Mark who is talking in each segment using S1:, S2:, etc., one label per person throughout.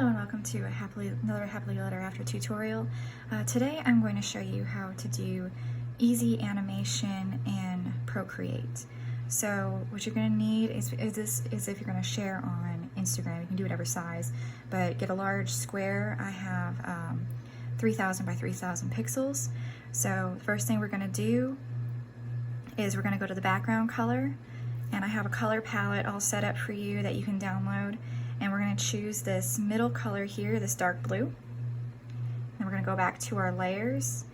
S1: Hello and welcome to another Happily Letter After tutorial. Today I'm going to show you how to do easy animation in Procreate. So what you're going to need is if you're going to share on Instagram, you can do whatever size, but get a large square. I have 3000 by 3000 pixels. So the first thing we're going to do is we're going to go to the background color, and I have a color palette all set up for you that you can download. And we're going to choose this middle color here, this dark blue. And we're going to go back to our layers.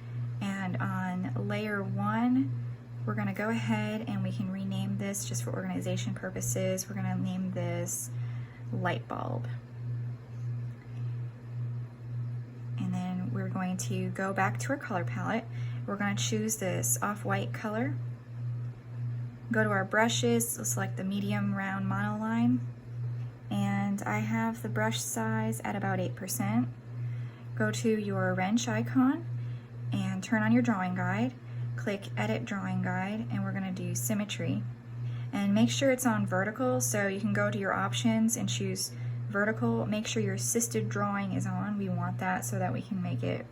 S1: And on layer 1, we're going to go ahead and we can rename this just for organization purposes. We're going to name this light bulb. And then we're going to go back to our color palette. We're going to choose this off-white color. Go to our brushes, select the medium round monoline. And I have the brush size at about 8%. Go to your wrench icon and turn on your drawing guide. Click Edit Drawing Guide, and we're going to do Symmetry. And make sure it's on vertical, so you can go to your options and choose vertical. Make sure your assisted drawing is on. We want that so that we can make it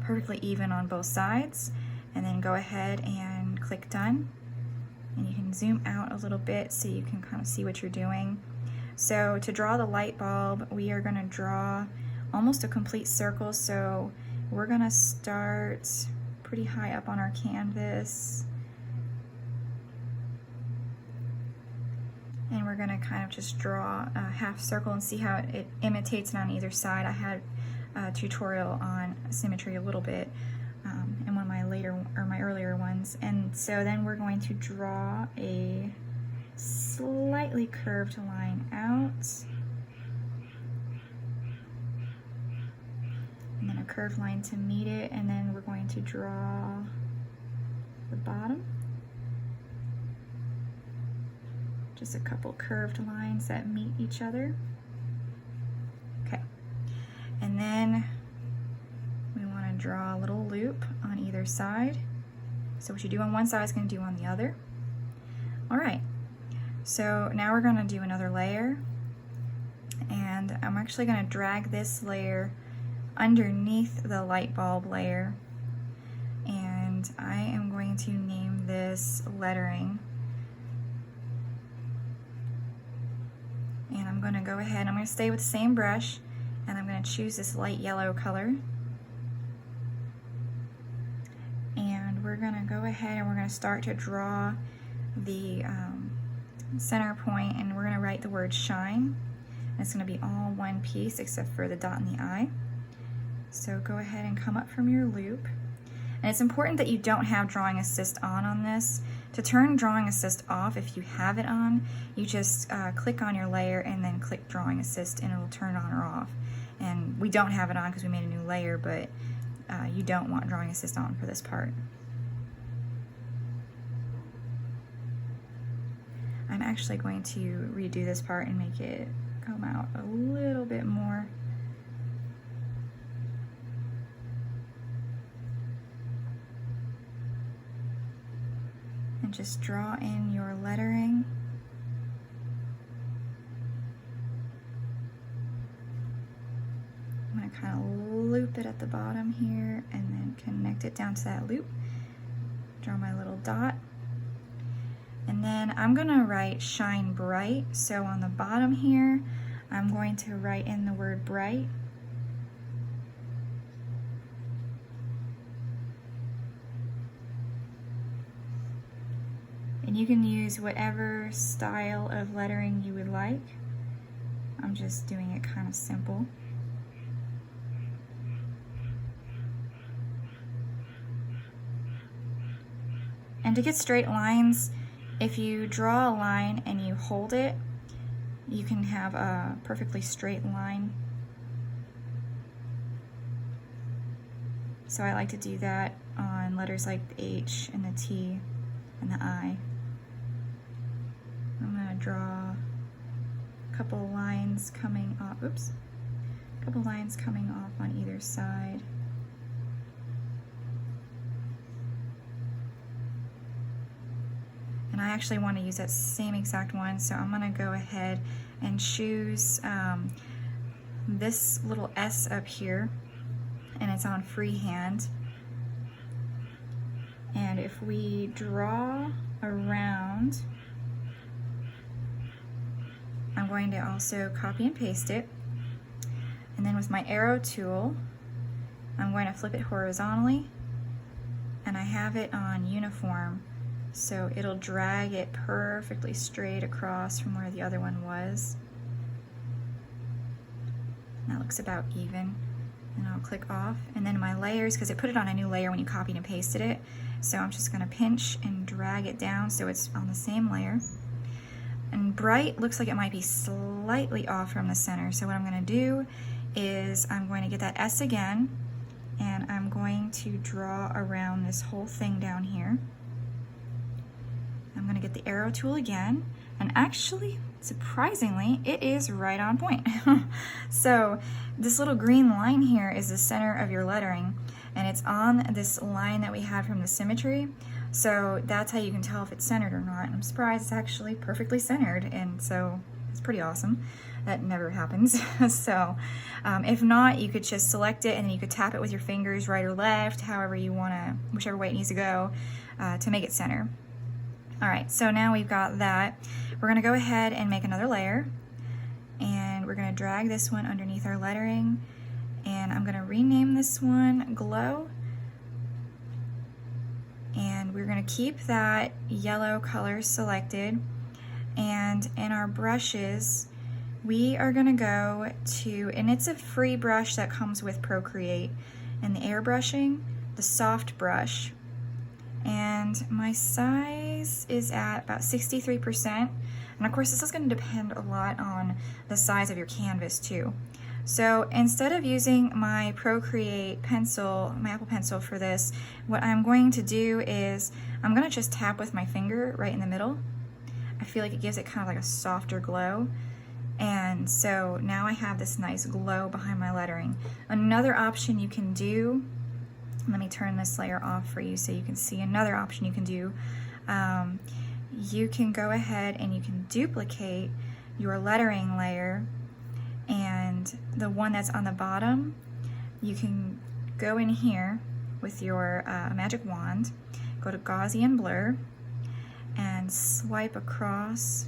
S1: perfectly even on both sides. And then go ahead and click Done. And you can zoom out a little bit so you can kind of see what you're doing. So to draw the light bulb, we are going to draw almost a complete circle. So we're going to start pretty high up on our canvas. And we're going to kind of just draw a half circle and see how it imitates it on either side. I had a tutorial on symmetry a little bit in one of my earlier ones. And so then we're going to draw a slightly curved line out, and then a curved line to meet it, and then we're going to draw the bottom, just a couple curved lines that meet each other. Okay, and then we want to draw a little loop on either side. So what you do on one side is going to do on the other. All right. So now we're going to do another layer, and I'm actually going to drag this layer underneath the light bulb layer, and I am going to name this lettering. And I'm going to go ahead, I'm going to stay with the same brush, and I'm going to choose this light yellow color. And we're going to go ahead and we're going to start to draw the center point, and we're going to write the word shine. It's going to be all one piece except for the dot in the eye. So go ahead and come up from your loop. And it's important that you don't have Drawing Assist on this. To turn Drawing Assist off, if you have it on, you just click on your layer and then click Drawing Assist, and it'll turn on or off. And we don't have it on because we made a new layer, but you don't want Drawing Assist on for this part. I'm actually going to redo this part and make it come out a little bit more. And just draw in your lettering. I'm going to kind of loop it at the bottom here and then connect it down to that loop. Draw my little dot. And then I'm going to write shine bright. So on the bottom here, I'm going to write in the word bright. And you can use whatever style of lettering you would like. I'm just doing it kind of simple. And to get straight lines, if you draw a line and you hold it, you can have a perfectly straight line. So I like to do that on letters like the H and the T and the I. I'm going to draw a couple lines coming off, a couple lines coming off on either side. And I actually want to use that same exact one, so I'm going to go ahead and choose this little S up here, and it's on freehand. And if we draw around, I'm going to also copy and paste it. And then with my arrow tool, I'm going to flip it horizontally, and I have it on uniform, so it'll drag it perfectly straight across from where the other one was. And that looks about even. And I'll click off. And then my layers, because it put it on a new layer when you copied and pasted it, so I'm just going to pinch and drag it down so it's on the same layer. And bright looks like it might be slightly off from the center, so what I'm going to do is I'm going to get that S again, and I'm going to draw around this whole thing down here. I'm going to get the arrow tool again, and actually, surprisingly, it is right on point. So this little green line here is the center of your lettering, and it's on this line that we had from the symmetry. So that's how you can tell if it's centered or not. And I'm surprised it's actually perfectly centered, and so it's pretty awesome. That never happens. So if not, you could just select it and then you could tap it with your fingers right or left, however you want to, whichever way it needs to go to make it center. All right, so now we've got that. We're going to go ahead and make another layer, and we're going to drag this one underneath our lettering, and I'm going to rename this one Glow, and we're going to keep that yellow color selected. And in our brushes, we are going to go to, and it's a free brush that comes with Procreate, and the airbrushing, the soft brush. And my size is at about 63%. And of course, this is going to depend a lot on the size of your canvas too. So instead of using my Procreate pencil, my Apple Pencil for this, what I'm going to do is I'm going to just tap with my finger right in the middle. I feel like it gives it kind of like a softer glow. And so now I have this nice glow behind my lettering. Another option you can do, let me turn this layer off for you so you can see another option you can do. You can go ahead and you can duplicate your lettering layer, and the one that's on the bottom, you can go in here with your magic wand, go to Gaussian blur, and swipe across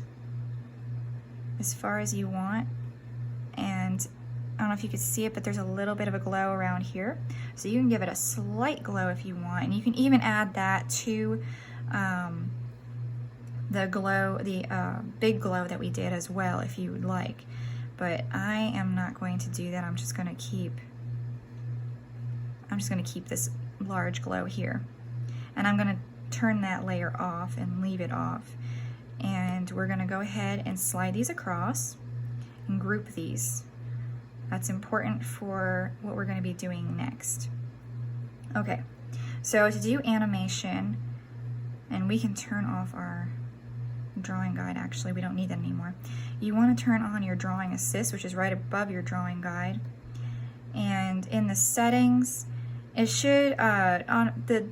S1: as far as you want. And I don't know if you could see it, but there's a little bit of a glow around here. So you can give it a slight glow if you want, and you can even add that to the glow, the big glow that we did as well if you would like. But I am not going to do that. I'm just gonna keep this large glow here. And I'm gonna turn that layer off and leave it off. And we're gonna go ahead and slide these across and group these. That's important for what we're going to be doing next. Okay, so to do animation, and we can turn off our drawing guide, actually, we don't need that anymore. You want to turn on your drawing assist, which is right above your drawing guide. And in the settings, it should, on the,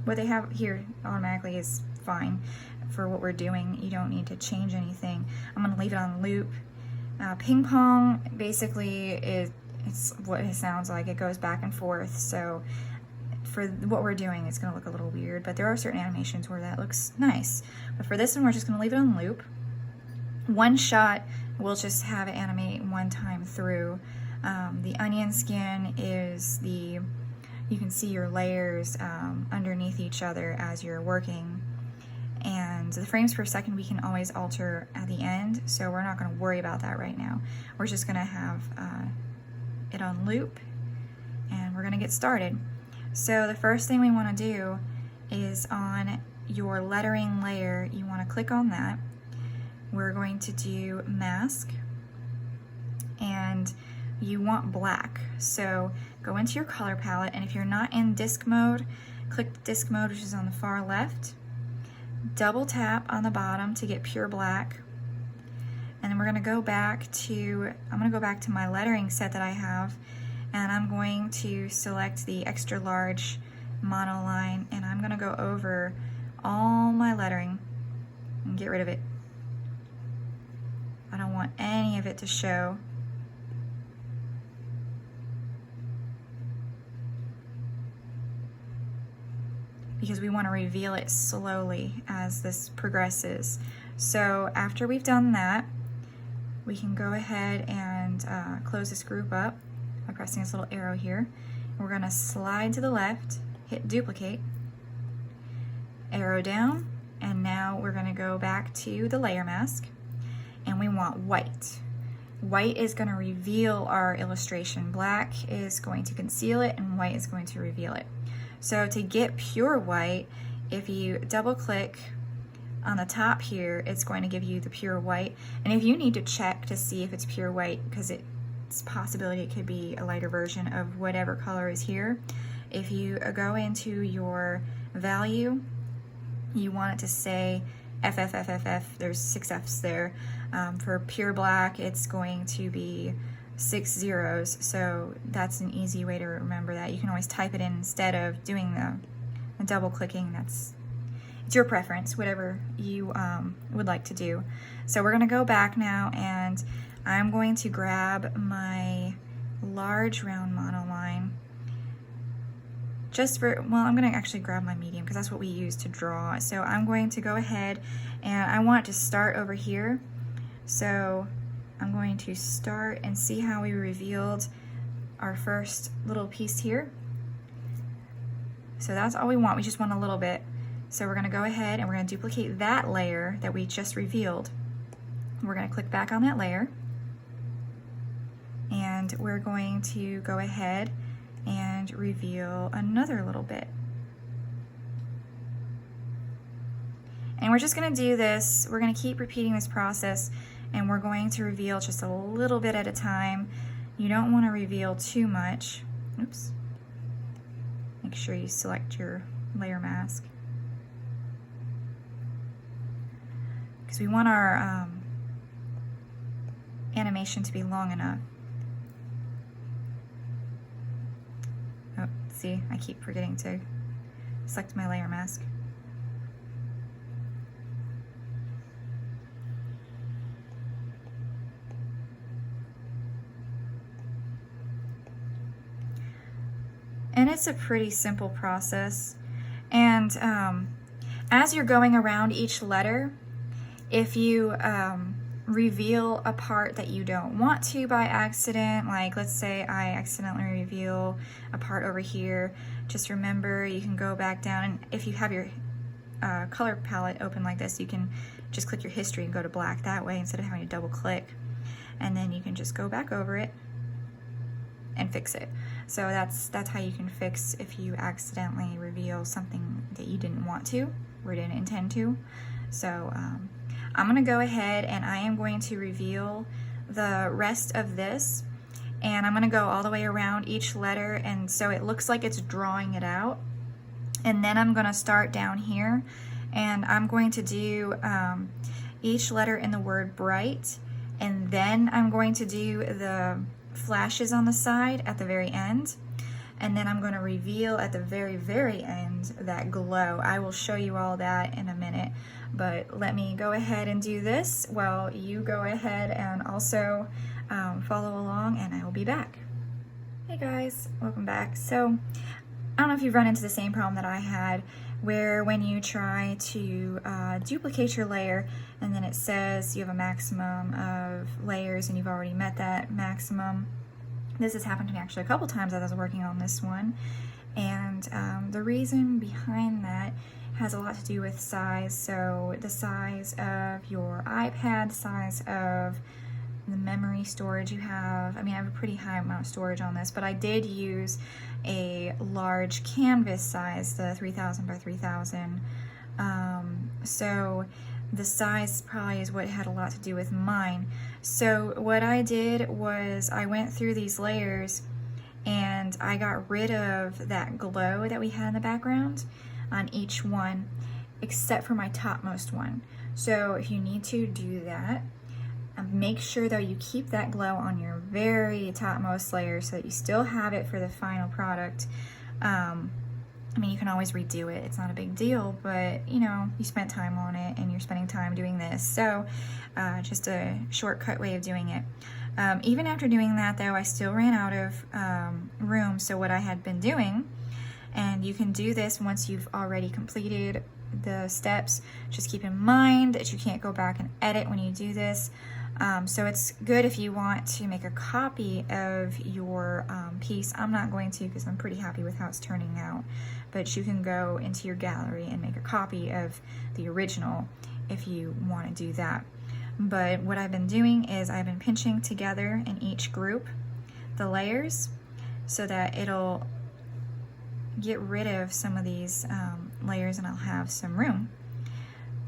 S1: what they have here automatically is fine for what we're doing. You don't need to change anything. I'm going to leave it on loop. Ping pong basically it's what it sounds like. It goes back and forth, so for what we're doing it's going to look a little weird, but there are certain animations where that looks nice. But for this one, we're just going to leave it on loop. One shot, we'll just have it animate one time through. The onion skin is you can see your layers underneath each other as you're working. And the frames per second we can always alter at the end, so we're not going to worry about that right now. We're just going to have it on loop, and we're going to get started. So the first thing we want to do is on your lettering layer, you want to click on that. We're going to do mask, and you want black. So go into your color palette, and if you're not in disc mode, click disc mode, which is on the far left. Double tap on the bottom to get pure black, and then we're going to go back to, I'm going to go back to my lettering set that I have, and I'm going to select the extra large monoline, and I'm going to go over all my lettering and get rid of it. I don't want any of it to show. Because we want to reveal it slowly as this progresses. So after we've done that, we can go ahead and close this group up by pressing this little arrow here. We're going to slide to the left, hit duplicate, arrow down, and now we're going to go back to the layer mask, and we want white. White is going to reveal our illustration. Black is going to conceal it, and white is going to reveal it. So to get pure white, if you double click on the top here, it's going to give you the pure white. And if you need to check to see if it's pure white, because it's a possibility it could be a lighter version of whatever color is here, if you go into your value, you want it to say FFFFF, there's 6 F's there. For pure black, it's going to be 6 zeros, so that's an easy way to remember that. You can always type it in instead of doing the double clicking. It's your preference, whatever you would like to do. So we're going to go back now, and I'm going to grab my large round monoline. I'm going to actually grab my medium because that's what we use to draw. So I'm going to go ahead, and I want it to start over here. So I'm going to start and see how we revealed our first little piece here. So that's all we want. We just want a little bit. So we're going to go ahead and we're going to duplicate that layer that we just revealed. We're going to click back on that layer, and we're going to go ahead and reveal another little bit. And we're just going to do this. We're going to keep repeating this process, and we're going to reveal just a little bit at a time. You don't want to reveal too much. Oops. Make sure you select your layer mask, because we want our animation to be long enough. Oh, see, I keep forgetting to select my layer mask. And it's a pretty simple process. And as you're going around each letter, if you reveal a part that you don't want to by accident, like let's say I accidentally reveal a part over here, just remember you can go back down, and if you have your color palette open like this, you can just click your history and go to black that way instead of having to double click, and then you can just go back over it and fix it. So that's how you can fix if you accidentally reveal something that you didn't want to or didn't intend to. So I'm going to go ahead and I am going to reveal the rest of this, and I'm going to go all the way around each letter, and so it looks like it's drawing it out. And then I'm going to start down here, and I'm going to do each letter in the word bright, and then I'm going to do the flashes on the side at the very end, and then I'm going to reveal at the very, very end that glow. I will show you all that in a minute, but let me go ahead and do this while you go ahead and also follow along, and I will be back. Hey guys, welcome back. So I don't know if you've run into the same problem that I had, where when you try to duplicate your layer and then it says you have a maximum of layers and you've already met that maximum. This has happened to me actually a couple times as I was working on this one, and the reason behind that has a lot to do with size. So the size of your iPad, size of the memory storage you have. I mean, I have a pretty high amount of storage on this, but I did use a large canvas size, the 3000 by 3000. So the size probably is what had a lot to do with mine. So what I did was I went through these layers and I got rid of that glow that we had in the background on each one, except for my topmost one. So if you need to do that, make sure though you keep that glow on your very topmost layer so that you still have it for the final product. I mean, you can always redo it. It's not a big deal, but you know, you spent time on it and you're spending time doing this. So just a shortcut way of doing it. Even after doing that though, I still ran out of room. So what I had been doing, and you can do this once you've already completed the steps, just keep in mind that you can't go back and edit when you do this. So it's good if you want to make a copy of your piece. I'm not going to because I'm pretty happy with how it's turning out, but you can go into your gallery and make a copy of the original if you want to do that. But what I've been doing is I've been pinching together in each group the layers so that it'll get rid of some of these layers and I'll have some room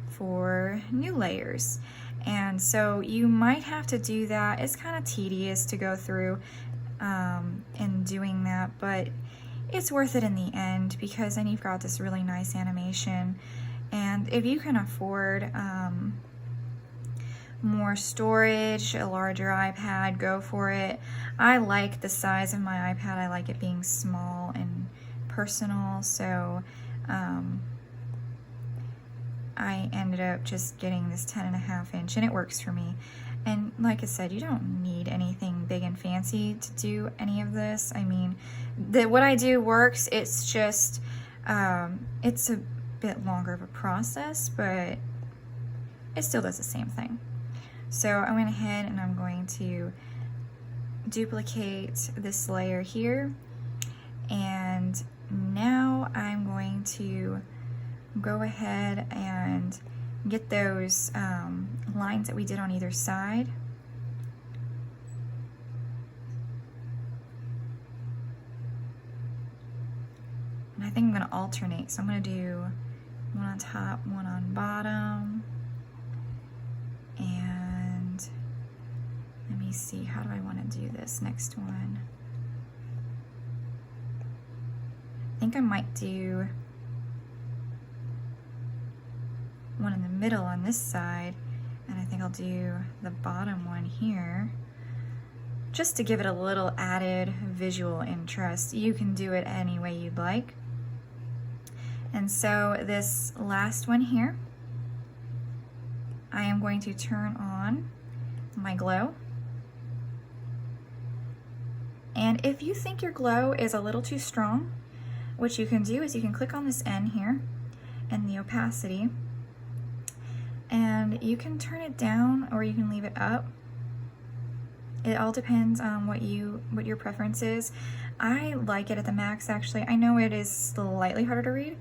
S1: for new layers. And so you might have to do that. It's kind of tedious to go through in doing that, but it's worth it in the end because then you've got this really nice animation. And if you can afford more storage, a larger iPad, go for it. I like the size of my iPad. I like it being small and personal, so I ended up just getting this 10.5 inch and it works for me. And like I said, you don't need anything big and fancy to do any of this. I mean, what I do works. It's just it's a bit longer of a process, but it still does the same thing. So I went ahead and I'm going to duplicate this layer here, and now I'm going to go ahead and get those lines that we did on either side. And I think I'm going to alternate, so I'm going to do one on top, one on bottom. And let me see, how do I want to do this next one? I think I might do one in the middle on this side, and I think I'll do the bottom one here, just to give it a little added visual interest. You can do it any way you'd like. And so this last one here, I am going to turn on my glow. And if you think your glow is a little too strong, what you can do is you can click on this N here and the opacity, and you can turn it down or you can leave it up. It all depends on what your preference is. I like it at the max, actually. I know it is slightly harder to read,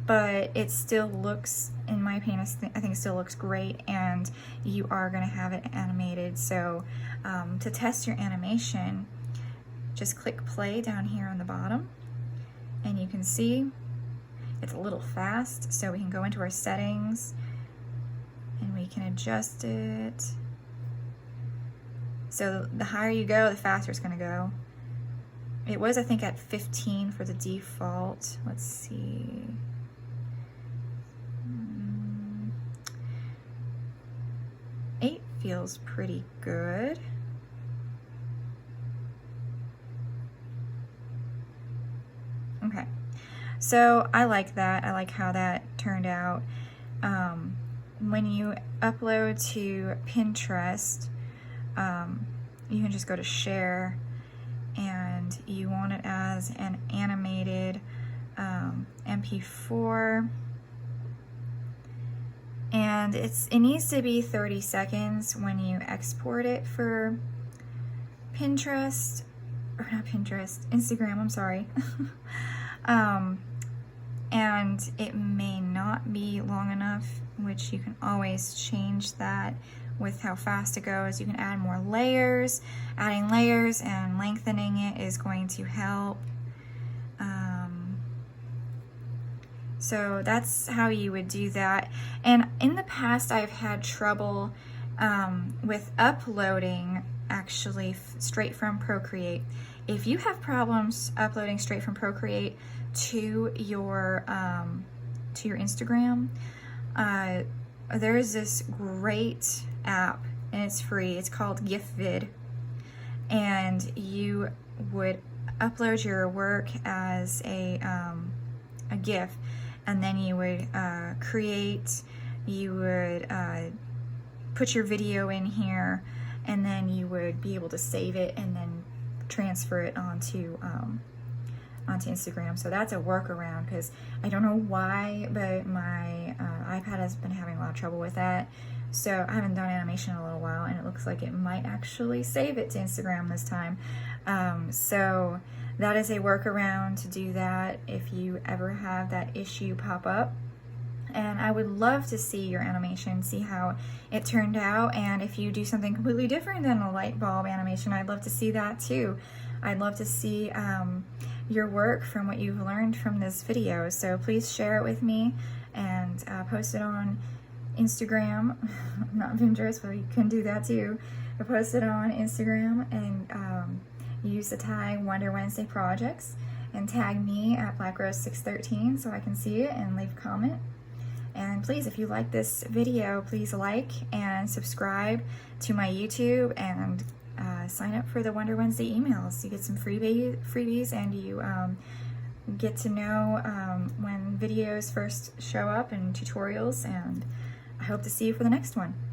S1: but it still looks, in my opinion, I think it still looks great, and you are gonna have it animated. So to test your animation, just click play down here on the bottom, and you can see it's a little fast, so we can go into our settings and we can adjust it. So the higher you go, the faster it's gonna go. It was, I think, at 15 for the default. Let's see. 8 feels pretty good. Okay, so I like that. I like how that turned out. When you upload to Pinterest, you can just go to share, and you want it as an animated MP4, and it needs to be 30 seconds when you export it for Pinterest, or not Pinterest, Instagram, I'm sorry. And it may not be long enough, which you can always change that with how fast it goes. You can add more layers. Adding layers and lengthening it is going to help. So that's how you would do that. And in the past, I've had trouble with uploading actually straight from Procreate. If you have problems uploading straight from Procreate to your Instagram, there's this great app, and it's free. It's called GIFvid, and you would upload your work as a a GIF, and then you would create, you would put your video in here, and then you would be able to save it and then transfer it onto Instagram. So that's a workaround, because I don't know why, but my iPad has been having a lot of trouble with that. So I haven't done animation in a little while, and it looks like it might actually save it to Instagram this time. So that is a workaround to do that if you ever have that issue pop up. And I would love to see your animation, see how it turned out, and if you do something completely different than a light bulb animation, I'd love to see that too. I'd love to see your work from what you've learned from this video. So please share it with me and post it on Instagram, not Pinterest, but you can do that too. But post it on Instagram and use the tag Wonder Wednesday Projects and tag me at BlackRose613 so I can see it and leave a comment. And please, if you like this video, please like and subscribe to my YouTube and sign up for the Wonder Wednesday emails. You get some freebies, and you get to know when videos first show up and tutorials, and I hope to see you for the next one.